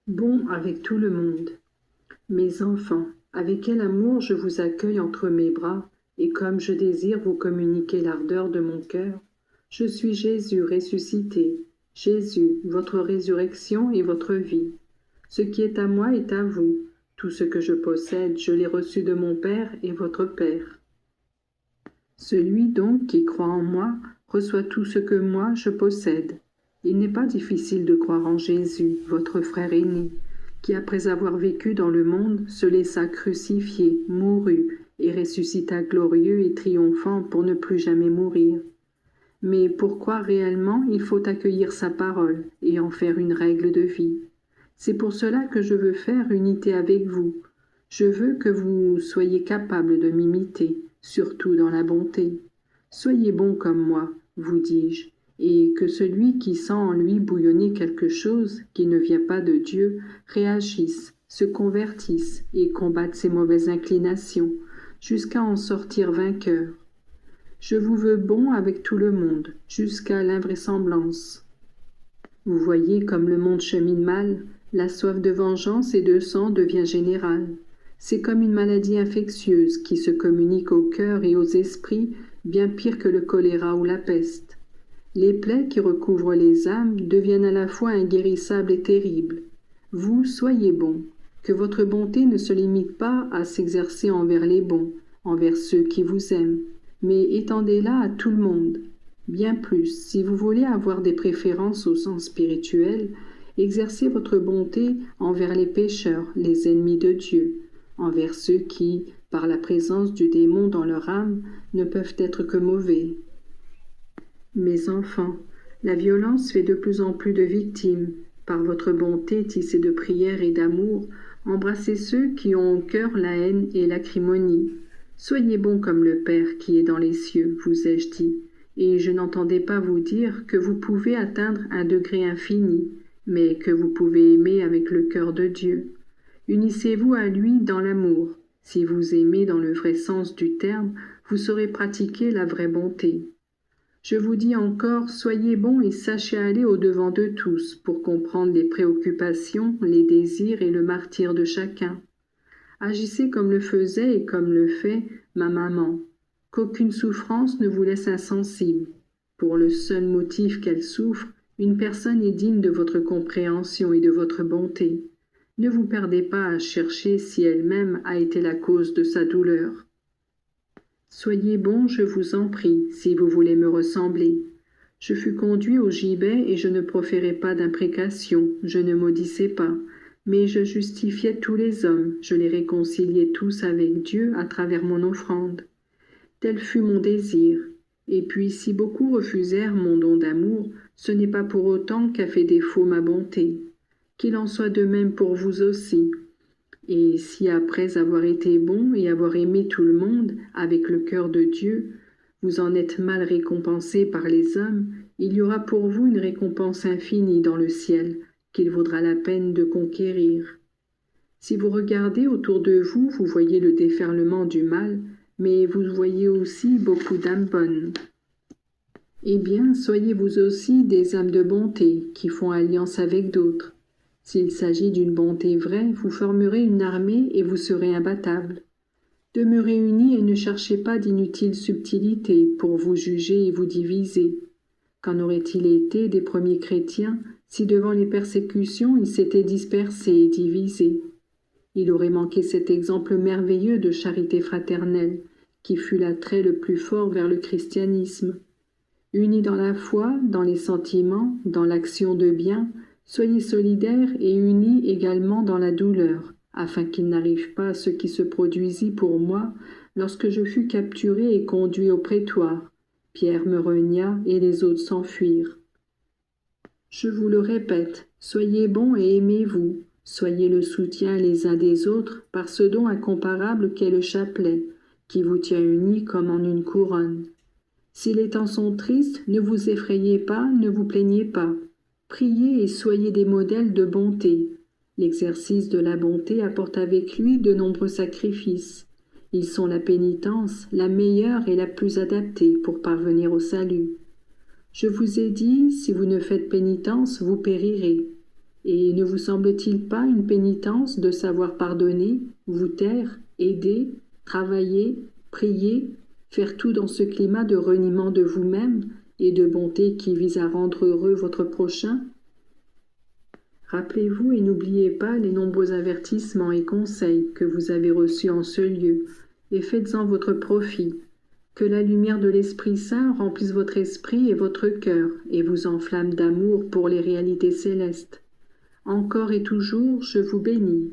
Bon avec tout le monde. Mes enfants, avec quel amour je vous accueille entre mes bras, et comme je désire vous communiquer l'ardeur de mon cœur, je suis Jésus ressuscité, Jésus, votre résurrection et votre vie. Ce qui est à moi est à vous. Tout ce que je possède, je l'ai reçu de mon Père et votre Père. Celui donc qui croit en moi reçoit tout ce que moi je possède. Il n'est pas difficile de croire en Jésus, votre frère aîné, qui après avoir vécu dans le monde se laissa crucifier, mourut et ressuscita glorieux et triomphant pour ne plus jamais mourir. Mais pour croire réellement, il faut accueillir sa parole et en faire une règle de vie. C'est pour cela que je veux faire unité avec vous. Je veux que vous soyez capables de m'imiter, surtout dans la bonté. Soyez bons comme moi, vous dis-je, et que celui qui sent en lui bouillonner quelque chose qui ne vient pas de Dieu réagisse, se convertisse et combatte ses mauvaises inclinations, jusqu'à en sortir vainqueur. Je vous veux bon avec tout le monde, jusqu'à l'invraisemblance. Vous voyez comme le monde chemine mal, la soif de vengeance et de sang devient générale. C'est comme une maladie infectieuse qui se communique au cœur et aux esprits, bien pire que le choléra ou la peste. Les plaies qui recouvrent les âmes deviennent à la fois inguérissables et terribles. Vous, soyez bons, que votre bonté ne se limite pas à s'exercer envers les bons, envers ceux qui vous aiment, mais étendez-la à tout le monde. Bien plus, si vous voulez avoir des préférences au sens spirituel, exercez votre bonté envers les pécheurs, les ennemis de Dieu, envers ceux qui, par la présence du démon dans leur âme, ne peuvent être que mauvais. Mes enfants, la violence fait de plus en plus de victimes. Par votre bonté tissée de prière et d'amour, embrassez ceux qui ont au cœur la haine et l'acrimonie. Soyez bons comme le Père qui est dans les cieux, vous ai-je dit, et je n'entendais pas vous dire que vous pouvez atteindre un degré infini, mais que vous pouvez aimer avec le cœur de Dieu. Unissez-vous à lui dans l'amour. Si vous aimez dans le vrai sens du terme, vous saurez pratiquer la vraie bonté. Je vous dis encore, soyez bons et sachez aller au-devant de tous pour comprendre les préoccupations, les désirs et le martyre de chacun. Agissez comme le faisait et comme le fait ma maman. Qu'aucune souffrance ne vous laisse insensible. Pour le seul motif qu'elle souffre, une personne est digne de votre compréhension et de votre bonté. Ne vous perdez pas à chercher si elle-même a été la cause de sa douleur. Soyez bons, je vous en prie, si vous voulez me ressembler. Je fus conduit au gibet et je ne proférais pas d'imprécations, je ne maudissais pas, mais je justifiais tous les hommes, je les réconciliais tous avec Dieu à travers mon offrande. Tel fut mon désir. Et puis, si beaucoup refusèrent mon don d'amour, ce n'est pas pour autant qu'a fait défaut ma bonté. Qu'il en soit de même pour vous aussi. Et si après avoir été bon et avoir aimé tout le monde avec le cœur de Dieu, vous en êtes mal récompensé par les hommes, il y aura pour vous une récompense infinie dans le ciel, qu'il vaudra la peine de conquérir. Si vous regardez autour de vous, vous voyez le déferlement du mal, mais vous voyez aussi beaucoup d'âmes bonnes. Eh bien, soyez vous aussi des âmes de bonté qui font alliance avec d'autres. S'il s'agit d'une bonté vraie, vous formerez une armée et vous serez imbattables. Demeurez unis et ne cherchez pas d'inutiles subtilités pour vous juger et vous diviser. Qu'en aurait-il été des premiers chrétiens si devant les persécutions ils s'étaient dispersés et divisés? Il aurait manqué cet exemple merveilleux de charité fraternelle, qui fut l'attrait le plus fort vers le christianisme. Unis dans la foi, dans les sentiments, dans l'action de bien, soyez solidaires et unis également dans la douleur, afin qu'il n'arrive pas ce qui se produisit pour moi lorsque je fus capturé et conduit au prétoire. Pierre me renia et les autres s'enfuirent. Je vous le répète, soyez bons et aimez-vous. Soyez le soutien les uns des autres par ce don incomparable qu'est le chapelet, qui vous tient unis comme en une couronne. Si les temps sont tristes, ne vous effrayez pas, ne vous plaignez pas. Priez et soyez des modèles de bonté. L'exercice de la bonté apporte avec lui de nombreux sacrifices. Ils sont la pénitence, la meilleure et la plus adaptée pour parvenir au salut. Je vous ai dit, si vous ne faites pénitence, vous périrez. Et ne vous semble-t-il pas une pénitence de savoir pardonner, vous taire, aider, travailler, prier, faire tout dans ce climat de reniement de vous-même et de bonté qui vise à rendre heureux votre prochain? Rappelez-vous et n'oubliez pas les nombreux avertissements et conseils que vous avez reçus en ce lieu, et faites-en votre profit. Que la lumière de l'Esprit Saint remplisse votre esprit et votre cœur, et vous enflamme d'amour pour les réalités célestes. Encore et toujours, je vous bénis.